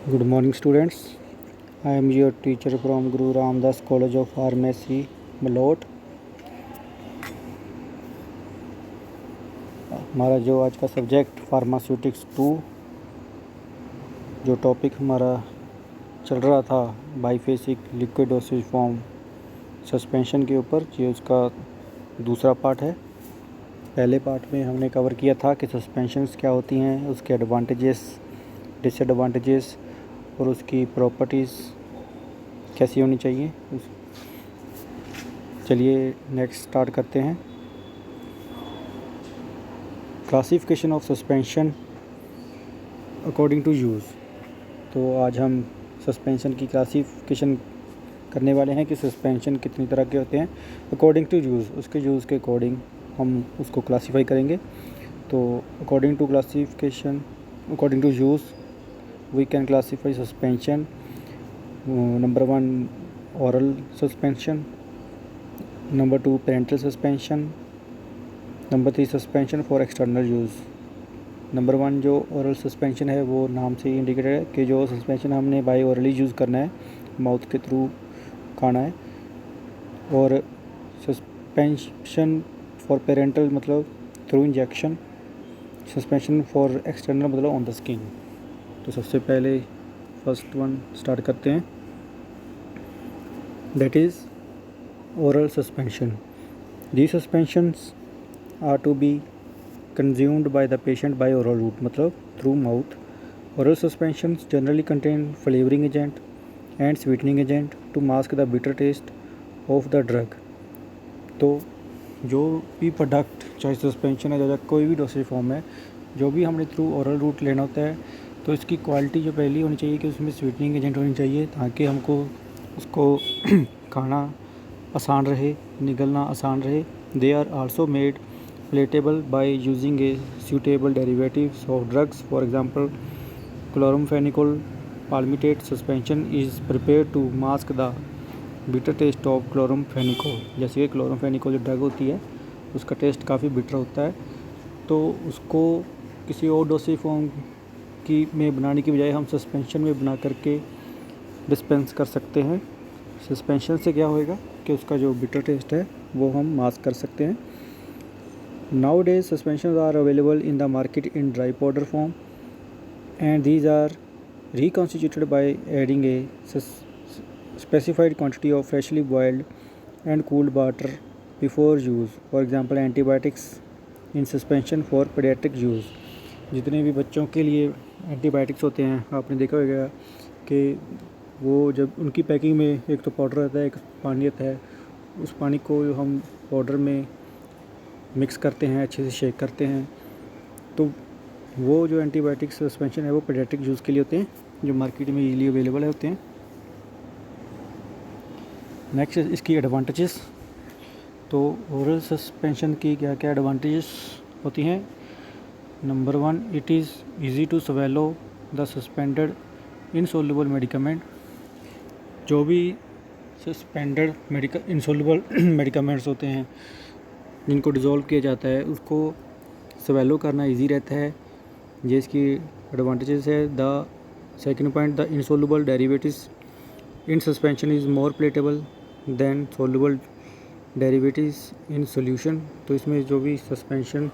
Good morning, students. I am your teacher from Guru Ramdas College of Pharmacy, Malot. हमारा जो आज का subject pharmaceutics 2 जो topic हमारा चल रहा था बाइफेसिक लिक्विड डोसेज फॉर्म सस्पेंशन के ऊपर, ये उसका दूसरा पार्ट है। पहले पार्ट में हमने कवर किया था कि सस्पेंशंस क्या होती हैं, उसके एडवांटेजेस, डिसएडवांटेजेस और उसकी प्रॉपर्टीज़ कैसी होनी चाहिए। चलिए नेक्स्ट स्टार्ट करते हैं। Classification of suspension according to use. तो आज हम सस्पेंशन की क्लासिफिकेशन करने वाले हैं कि सस्पेंशन कितनी तरह के होते हैं अकॉर्डिंग टू यूज़। उसके यूज़ के अकॉर्डिंग हम उसको क्लासीफाई करेंगे। तो according to classification, according to use we can classify suspension. Number 1 oral suspension, number 2 parenteral suspension, number 3 suspension for external use. Number 1 जो ओरल सस्पेंशन है वो नाम से ही इंडिकेटेड है कि जो सस्पेंशन हमने बाई ओरली यूज़ करना है, माउथ के थ्रू खाना है। और सस्पेंशन फॉर पेरेंटल मतलब through injection, suspension for external मतलब ऑन द स्किन। तो सबसे पहले फर्स्ट वन स्टार्ट करते हैं, that is oral suspension. The suspensions are to be consumed by the patient by oral route मतलब through mouth. Oral suspensions generally contain flavouring agent and sweetening agent to mask the bitter taste of the drug. तो जो भी product, चाहे suspension है या कोई भी dosage form है, जो भी हमने थ्रू ओरल रूट लेना होता है, तो इसकी क्वालिटी जो पहली होनी चाहिए कि उसमें स्वीटनिंग एजेंट होनी चाहिए ताकि हमको उसको खाना आसान रहे, निगलना आसान रहे। They are also made palatable by using a suitable derivatives of drugs. For example chloramphenicol palmitate suspension is prepared to mask the bitter taste of chloramphenicol. जैसे कि क्लोरमफेनिकोल जो ड्रग होती है उसका टेस्ट काफ़ी बिटर होता है, तो उसको किसी और डोसेज फॉर्म की में बनाने की बजाय हम सस्पेंशन में बना करके डिस्पेंस कर सकते हैं। सस्पेंशन से क्या होएगा कि उसका जो बिटर टेस्ट है वो हम मास्क कर सकते हैं। Nowadays suspension are available in the market in dry powder form and these are reconstituted by adding a specified quantity of freshly boiled and cooled water before use. For example, antibiotics in suspension for pediatric use. जितने भी बच्चों के लिए antibiotics होते हैं, आपने देखा होगा कि वो जब उनकी पैकिंग में एक तो पाउडर रहता है, एक पानी रहता है। उस पानी को हम पाउडर में मिक्स करते हैं, अच्छे से शेक करते हैं। तो वो जो एंटीबायोटिक सस्पेंशन है वो पीडियाट्रिक यूज़ के लिए होते हैं, जो मार्केट में इजीली अवेलेबल होते हैं। नेक्स्ट इसकी एडवांटेजेस। तो ओरल सस्पेंशन की क्या क्या एडवांटेजेस होती हैं। Number 1, it is easy to swallow the suspended insoluble medicament. जो भी सस्पेंडेड इनसोल्युबल मेडिकामेंट्स होते हैं जिनको डिज़ोल्व किया जाता है, उसको स्वेलो करना इजी रहता है। ये इसकी एडवांटेजेस है। The second point, the insoluble derivatives in suspension is more palatable than soluble derivatives in solution. तो इसमें जो भी सस्पेंशन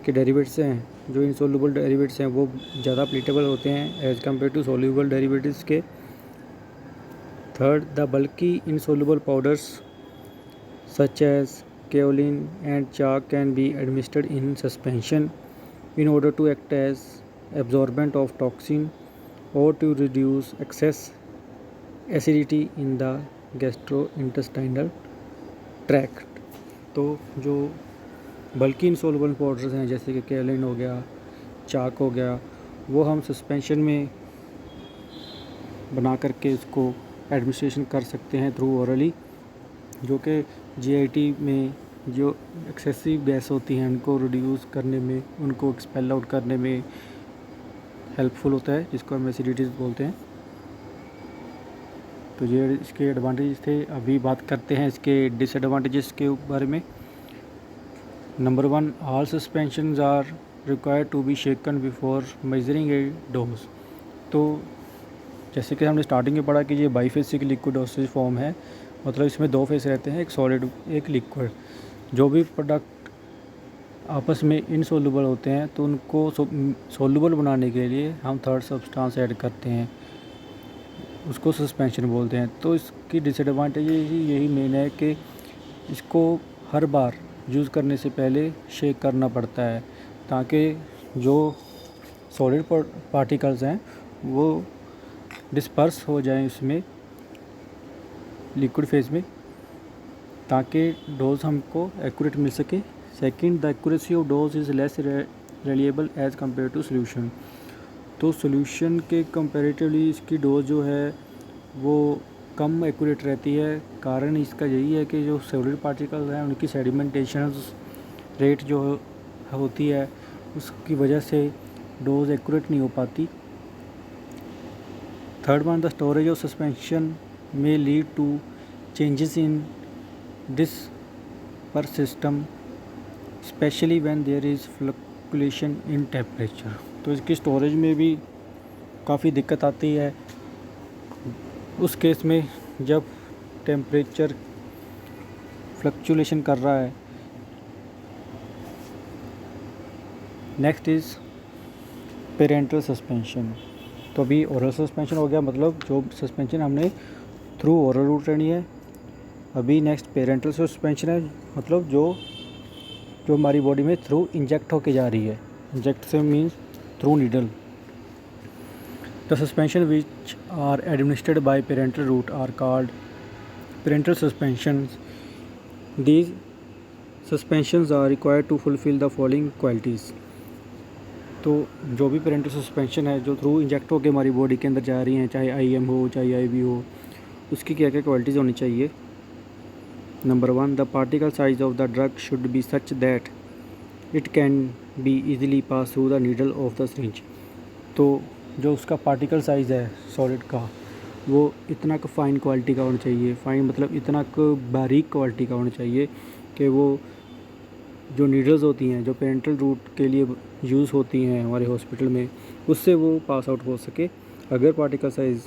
के डेरिवेट्स हैं, जो इनसोल्युबल डेरिवेट्स हैं, वो ज़्यादा प्लेटेबल होते हैं as compare to soluble derivatives के। Third, the bulky insoluble powders such as kaolin and chalk can be administered in suspension in order to act as absorbent of toxin or to reduce excess acidity in the gastrointestinal tract। तो जो बल्कि insoluble powders हैं जैसे कि केलिन हो गया, चाक हो गया, वो हम सस्पेंशन में बना करके उसको एडमिनिस्ट्रेशन कर सकते हैं थ्रू ओरली, जो कि जीआईटी में जो एक्सेसिव गैस होती हैं उनको रिड्यूस करने में, उनको एक्सपेल आउट करने में हेल्पफुल होता है, जिसको हम एसिडिटीज़ बोलते हैं। तो ये इसके एडवांटेजेस थे। अभी बात करते हैं इसके डिसएडवांटेजेस के बारे में। Number 1, all suspensions are required to be shaken before measuring a dose. तो जैसे कि हमने स्टार्टिंग में पढ़ा कि ये बाईफेसिक लिक्विड डोसेज फॉर्म है, मतलब इसमें 2 फेस रहते हैं, एक सॉलिड एक लिक्विड। जो भी प्रोडक्ट आपस में इनसोल्यूबल होते हैं तो उनको सोल्यूबल बनाने के लिए हम थर्ड सब्सटेंस ऐड करते हैं, उसको सस्पेंशन बोलते हैं। तो इसकी डिसएडवांटेज यही मेन है कि इसको हर बार यूज़ करने से पहले शेक करना पड़ता है, ताकि जो सॉलिड पार्टिकल्स हैं वो डिस्पर्स हो जाएं उसमें लिक्विड फेज में, ताकि डोज हमको एक्यूरेट मिल सके। Second, the accuracy of dose is less reliable as compare to solution. तो सोल्यूशन के कंपैरेटिवली इसकी डोज जो है वो कम एक्यूरेट रहती है। कारण इसका यही है कि जो सॉलिड पार्टिकल्स हैं उनकी सेडिमेंटेशन रेट जो होती है उसकी वजह से डोज एक्यूरेट नहीं हो पाती। Third one, the storage of suspension में lead to changes in disperse system specially when there is fluctuation in temperature. तो इसकी स्टोरेज में भी काफ़ी दिक्कत आती है उस केस में जब टेम्परेचर फ्लक्चुएशन कर रहा है। Next is parental suspension. तो अभी ओरल सस्पेंशन हो गया, मतलब जो सस्पेंशन हमने थ्रू ओरल रूट लेनी है। अभी नेक्स्ट पेरेंटल सस्पेंशन है, मतलब जो हमारी बॉडी में थ्रू इंजेक्ट होके जा रही है। इंजेक्ट से means through needle. The suspension which are administered by parental route are called parental suspensions. These suspensions are required to fulfil the following qualities. तो जो भी पेरेंटल सस्पेंशन है जो थ्रू इंजेक्ट होकर हमारी बॉडी के अंदर जा रही हैं, चाहे IM हो चाहे IV हो, उसकी क्या क्या क्वालिटीज़ होनी चाहिए। Number 1, the particle size of the drug should be such that it can be easily pass through the needle of the syringe. तो जो उसका पार्टिकल साइज़ है सॉलिड का वो इतना का फाइन क्वालिटी का होना चाहिए। फाइन मतलब इतना बारीक क्वालिटी का होना चाहिए कि वो जो नीडल्स होती हैं जो पेरेंटल रूट के लिए यूज़ होती हैं हमारे हॉस्पिटल में, उससे वो पास आउट हो सके। अगर पार्टिकल साइज़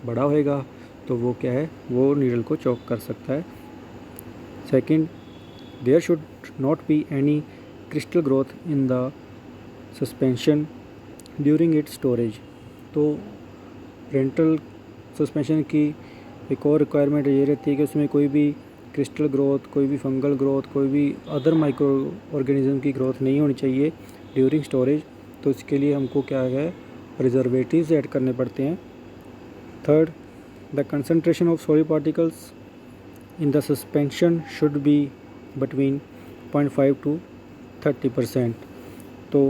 बड़ा होएगा तो वो क्या है, वो नीडल को चॉक कर सकता है। Second, there should not be any crystal growth in the suspension during its storage. तो पेरेंटल सस्पेंशन की एक और रिक्वायरमेंट ये रहती है कि उसमें कोई भी क्रिस्टल ग्रोथ, कोई भी फंगल ग्रोथ, कोई भी अदर माइक्रो ऑर्गेनिज्म की ग्रोथ नहीं होनी चाहिए ड्यूरिंग स्टोरेज। तो इसके लिए हमको क्या है, प्रिजर्वेटिव्स ऐड करने पड़ते हैं। Third, the concentration of solid particles in the suspension should be between 0.5 to 30%। तो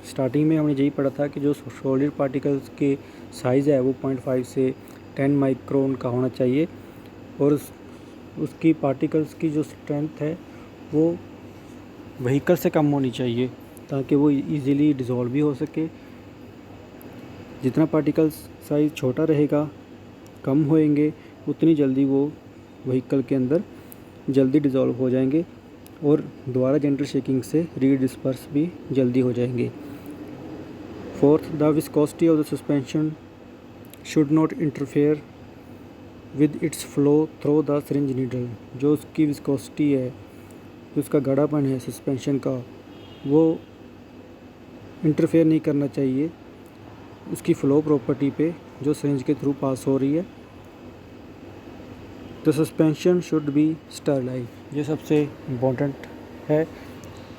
स्टार्टिंग में हमने यही पढ़ा था कि जो सॉलिड पार्टिकल्स के साइज़ है वो 0.5 से 10 माइक्रोन का होना चाहिए, और उसकी पार्टिकल्स की जो स्ट्रेंथ है वो व्हीकल से कम होनी चाहिए, ताकि वो इजीली डिज़ोल्व भी हो सके। जितना पार्टिकल्स साइज़ छोटा रहेगा, कम होएंगे, उतनी जल्दी वो व्हीकल के अंदर जल्दी डिज़ोल्व हो जाएंगे और दोबारा जेंटल शेकिंग से रीडिस्पर्स भी जल्दी हो जाएंगे। Fourth, the viscosity of the suspension should not interfere with its flow through the syringe needle. जो उसकी विस्कोसिटी है, जो उसका गाढ़ापन है सस्पेंशन का, वो इंटरफेयर नहीं करना चाहिए उसकी फ़्लो प्रॉपर्टी पे जो सिरिंज के थ्रू पास हो रही है। The suspension should be sterilize. ये सबसे इम्पोर्टेंट है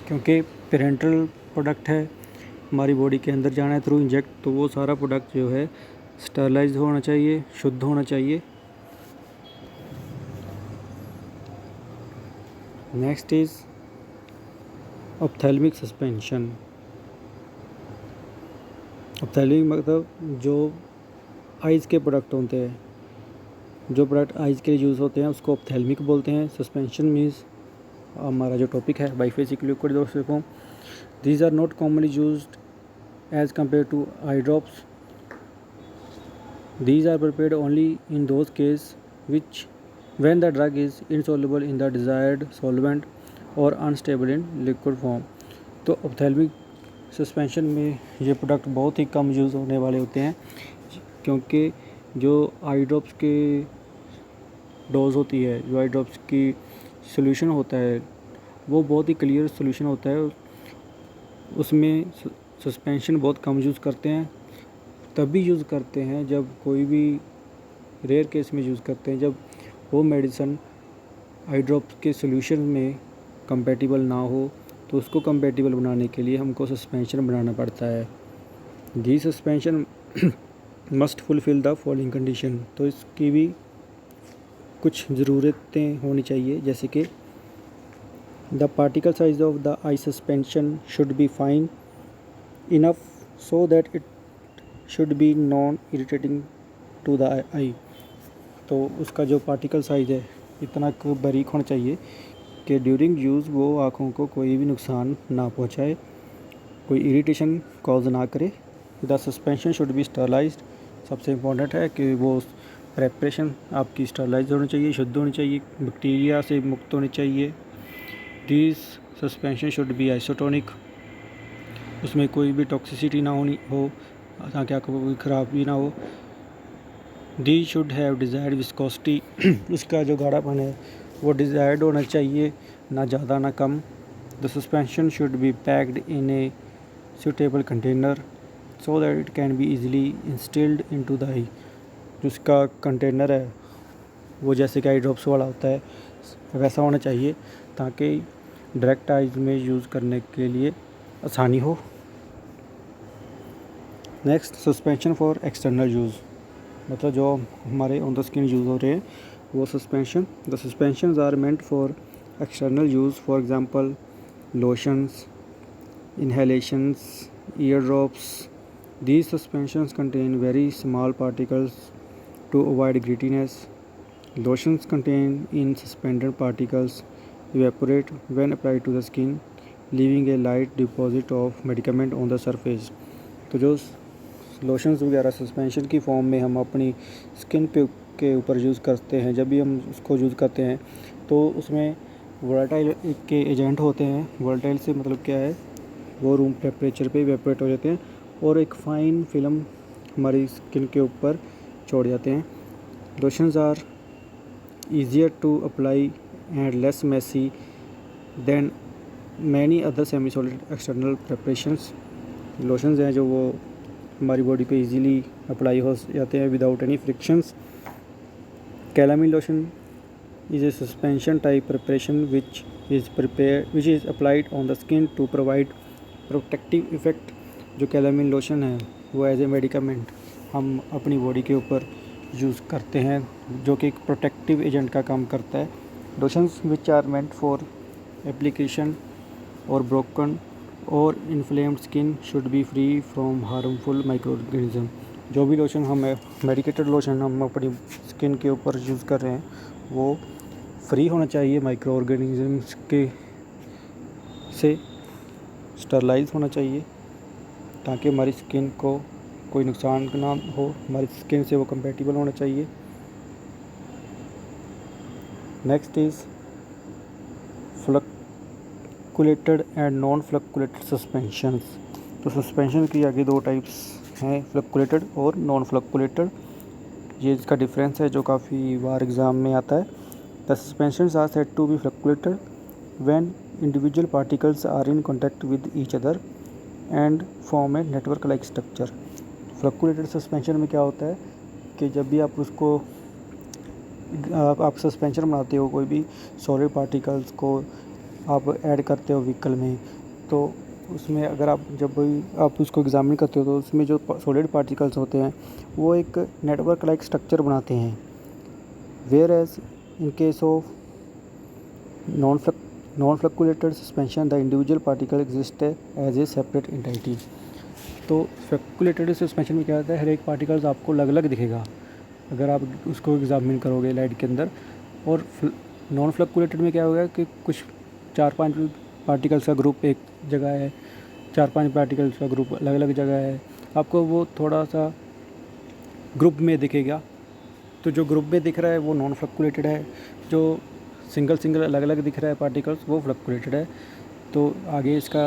क्योंकि पेरेंटल प्रोडक्ट है, हमारी बॉडी के अंदर जाना है थ्रू इंजेक्ट, तो वो सारा प्रोडक्ट जो है स्टरलाइज होना चाहिए, शुद्ध होना चाहिए। Next is ophthalmic suspension. Ophthalmic मतलब जो आइज़ के प्रोडक्ट होते हैं, जो प्रोडक्ट आइज़ के लिए यूज़ होते हैं उसको ऑप्थेल्मिक बोलते हैं। सस्पेंशन मीन्स हमारा जो टॉपिक है biphasic liquid dosage form. These are not commonly used as compare to eye drops. These are prepared only in those case which when the drug is insoluble in the desired solvent or unstable in liquid form। तो ophthalmic suspension में ये product बहुत ही कम use होने वाले होते हैं, क्योंकि जो आई ड्रॉप्स के डोज होती है, जो आई ड्रॉप्स की सोल्यूशन होता है, वो बहुत ही क्लियर सोल्यूशन होता है। उसमें सस्पेंशन बहुत कम यूज़ करते हैं, तभी यूज़ करते हैं जब कोई भी रेयर केस में यूज़ करते हैं जब वो मेडिसिन आई ड्रॉप्स के सोल्यूशन में कंपैटिबल ना हो, तो उसको कंपैटिबल बनाने के लिए हमको सस्पेंशन बनाना पड़ता है। The suspension must fulfil the following condition, तो इसकी भी कुछ ज़रूरतें होनी चाहिए, जैसे कि the particle size of the eye suspension should be fine enough so that it should be non irritating to the eye. तो उसका जो पार्टिकल साइज़ है इतना बारीक होना चाहिए कि ड्यूरिंग यूज़ वो आँखों को कोई भी नुकसान ना पहुँचाए, कोई इरिटेशन कॉज ना करे। The suspension should B sterilised, सबसे इम्पोर्टेंट है कि वो प्रेपरेशन आपकी स्टरलाइज होनी चाहिए, शुद्ध होनी चाहिए, बैक्टीरिया से मुक्त होनी चाहिए। This suspension should B isotonic, उसमें कोई भी टॉक्सिसिटी ना होनी हो ताकि आपको कोई ख़राबी ना हो। They should have desired viscosity, उसका जो गाढ़ापन है वो डिज़ायर्ड होना चाहिए, ना ज़्यादा ना कम। The suspension should be packed in a suitable container so that it can be easily instilled into the eye। जिसका कंटेनर है वो जैसे कि आई ड्रॉप्स वाला होता है वैसा होना चाहिए ताकि डायरेक्ट आइज में यूज़ करने के लिए आसानी हो। Next, suspension for external use, मतलब जो हमारे ऑन द स्किन यूज़ हो रहे हैं वो suspension. The suspensions are meant for external use, for example lotions, inhalations, eardrops. These suspensions contain very small particles to avoid grittiness. Lotions contain in suspended particles evaporate when applied to the skin, leaving a light deposit of medicament on the surface। तो जो lotions वगैरह suspension की form में हम अपनी skin के ऊपर use करते हैं, जब भी हम उसको यूज़ करते हैं तो उसमें वोलेटाइल के एजेंट होते हैं। वोलेटाइल से मतलब क्या है, वो रूम टेम्परेचर पे इवेपोरेट हो जाते हैं और एक फ़ाइन फिल्म हमारी स्किन के ऊपर छोड़ जाते हैं। Lotions are easier to apply and less messy than many other semi solid external preparations. Lotions हैं जो वो हमारी बॉडी पे इजीली अप्लाई हो जाते हैं without any frictions. Calamine lotion is a suspension type preparation which is applied on the skin to provide protective effect। जो कैलामीन lotion है वो एज ए मेडिकामेंट हम अपनी बॉडी के ऊपर यूज़ करते हैं, जो कि एक प्रोटेक्टिव एजेंट का काम करता है। Lotions which are meant for application और ब्रोकन और inflamed skin should be free from harmful microorganism. जो भी लोशन हम मेडिकेटेड लोशन हम अपनी स्किन के ऊपर यूज़ कर रहे हैं वो फ्री होना चाहिए माइक्रो ऑर्गेनिजम्स के से, स्टरलाइज होना चाहिए ताकि हमारी स्किन को कोई नुकसान ना हो, हमारी स्किन से वो कंपैटिबल होना चाहिए। Next is flocculated and non flocculated suspensions. तो सस्पेंशन की आगे दो टाइप्स हैं, फ्लक्कुलेटेड और नॉन फ्लक्कुलेटेड। ये इसका डिफरेंस है जो काफ़ी बार एग्ज़ाम में आता है। The suspensions are said to be fluctuated when individual particles are in contact with each other and form a network-like structure। Fluctuated suspension में क्या होता है कि जब भी आप उसको आप सस्पेंशन बनाते हो, कोई भी सॉलिड पार्टिकल्स को आप ऐड करते हो व्हीकल में, तो उसमें अगर आप जब भी आप उसको एग्जामिन करते हो तो उसमें जो सॉलिड पार्टिकल्स होते हैं वो एक नेटवर्क लाइक स्ट्रक्चर बनाते हैं। Whereas in case of non-fluctuated suspension the individual particle exists as a separate entity। तो फ्लक्चुएटेड सस्पेंशन में क्या होता है, हर एक पार्टिकल्स आपको अलग अलग दिखेगा अगर आप उसको एग्जामिन करोगे लाइट के अंदर। और नॉन फ्लक्चुएटेड में क्या होगा कि कुछ 4-5 पार्टिकल्स का ग्रुप एक जगह है, 4-5 पार्टिकल्स का ग्रुप अलग अलग जगह है, आपको वो थोड़ा सा ग्रुप में दिखेगा। तो जो ग्रुप में दिख रहा है वो नॉन फ्लक्चुएटेड है, जो सिंगल अलग अलग दिख रहा है पार्टिकल्स वो फ्लक्चुएटेड है। तो आगे इसका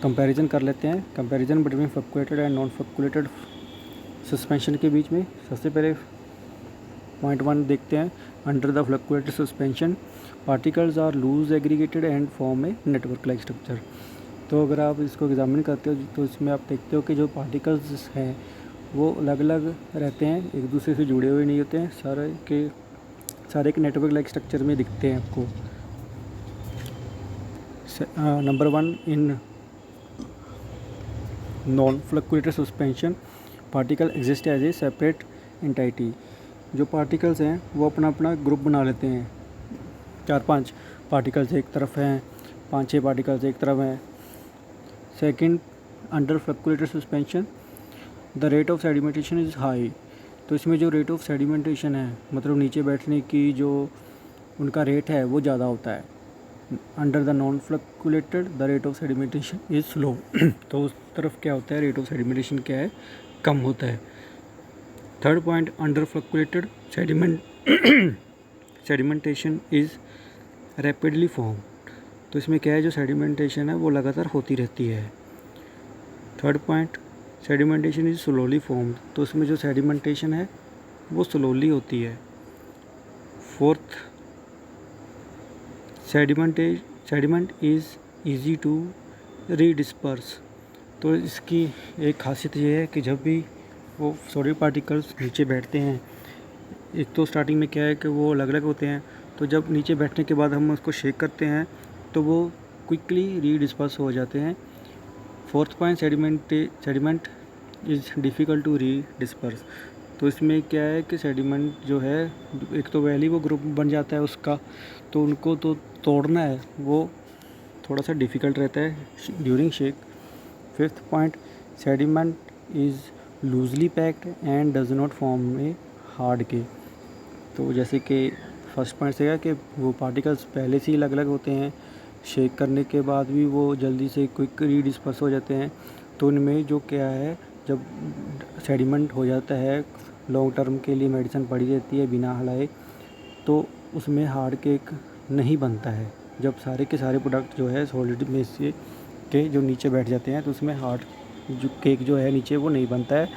कंपैरिजन कर लेते हैं, comparison between fluctuated and non fluctuated suspension के बीच में। सबसे पहले पॉइंट 1 देखते हैं। Under the fluctuated suspension particles are loose aggregated and form a network like structure. तो अगर आप इसको एग्जामिन करते हो तो इसमें आप देखते हो कि जो पार्टिकल्स हैं वो अलग अलग रहते हैं, एक दूसरे से जुड़े हुए नहीं होते हैं, सारे के नेटवर्क लाइक स्ट्रक्चर में दिखते हैं आपको। Number 1 in non fluctuated suspension particle exist as a separate entity. जो पार्टिकल्स हैं वो अपना अपना ग्रुप बना लेते हैं। 4-5 पार्टिकल्स एक तरफ हैं, 5-6 पार्टिकल्स एक तरफ हैं। Second, under fluctuated suspension the rate of sedimentation is high. तो इसमें जो रेट ऑफ सेडिमेंटेशन है, मतलब नीचे बैठने की जो उनका रेट है वो ज़्यादा होता है। Under the non fluctuated the rate of sedimentation is slow. तो उस तरफ क्या होता है, रेट ऑफ सेडिमेंटेशन क्या है, कम होता है। Third point, under fluctuated sedimentation is rapidly form. तो इसमें क्या है, जो सेडिमेंटेशन है वो लगातार होती रहती है। Third point, sedimentation is slowly form. तो इसमें जो सेडिमेंटेशन है वो स्लोली होती है। Fourth, sediment is easy to redisperse. तो इसकी एक खासियत ये है कि जब भी वो सॉलिड पार्टिकल्स नीचे बैठते हैं, एक तो स्टार्टिंग में क्या है कि वो अलग अलग होते हैं, तो जब नीचे बैठने के बाद हम उसको शेक करते हैं तो वो क्विकली रीडिस्पर्स हो जाते हैं। Fourth point, sediment is difficult to redisperse. तो इसमें क्या है कि सेडिमेंट जो है, एक तो पहले वो ग्रुप बन जाता है उसका, तो उनको तो तोड़ना है वो थोड़ा सा डिफ़िकल्ट रहता है during shake. Fifth point, sediment is loosely packed and does not form a hard cake. तो जैसे कि फर्स्ट पॉइंट से है कि वो पार्टिकल्स पहले से ही अलग अलग होते हैं, शेक करने के बाद भी वो जल्दी से क्विक रीडिस्पर्स हो जाते हैं। तो उनमें जो क्या है, जब सेडिमेंट हो जाता है, लॉन्ग टर्म के लिए मेडिसिन पड़ी रहती है बिना हिलाए, तो उसमें हार्ड केक नहीं बनता है। जब सारे के सारे प्रोडक्ट जो है सॉलिड में से के जो नीचे बैठ जाते हैं तो उसमें हार्ड जो केक जो है नीचे वो नहीं बनता है।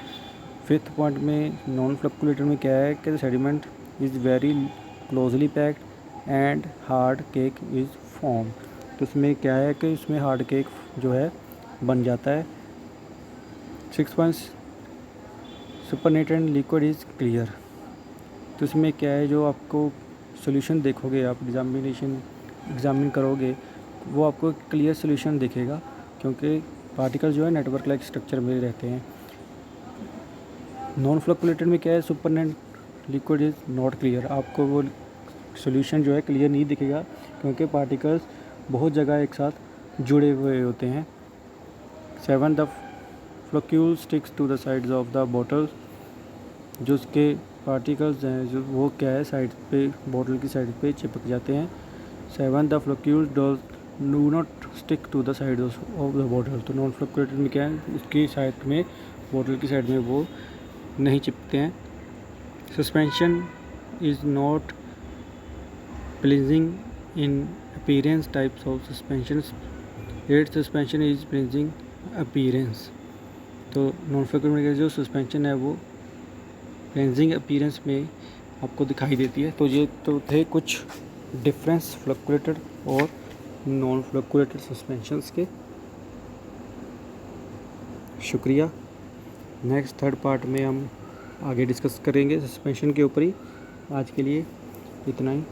फिफ्थ पॉइंट में नॉन फ्लक्चुएटेड में क्या है कि sediment is very closely packed and hard cake is form. तो उसमें क्या है कि उसमें हार्ड केक जो है बन जाता है। 6 पॉइंट, सुपरनेटेड लिक्विड इज़ क्लियर। तो इसमें क्या है, जो आपको सॉल्यूशन देखोगे, आप एग्जामिन करोगे, वो आपको क्लियर सॉल्यूशन दिखेगा, क्योंकि पार्टिकल जो है नेटवर्क लाइक स्ट्रक्चर में रहते हैं। नॉन फ्लक्चुएटेड में क्या है, supernet liquid is not clear. आपको वो सॉल्यूशन जो है क्लियर नहीं दिखेगा, क्योंकि पार्टिकल्स बहुत जगह एक साथ जुड़े हुए होते हैं। 7, the floccule sticks to the sides of the bottle. जो उसके पार्टिकल्स हैं जो वो क्या है, साइड पे, बॉटल की साइड पे चिपक जाते हैं। 7, the floccule do not stick to the side of the bottle. तो नॉन फ्लक्चुएटेड में क्या है, उसकी साइड में, बॉटल की साइड में वो नहीं चिपकते हैं। Suspension is not pleasing in appearance types of suspension. 8, suspension is pleasing appearance. तो नॉन फ्लक्चुएटेड में जो सस्पेंशन है वो प्लीजिंग अपीयरेंस में आपको दिखाई देती है। तो ये तो थे कुछ डिफरेंस फ्लक्चुएटेड और नॉन फ्लक्चुएटेड सस्पेंशंस के। शुक्रिया। नेक्स्ट थर्ड पार्ट में हम आगे डिस्कस करेंगे सस्पेंशन के ऊपर ही। आज के लिए इतना ही।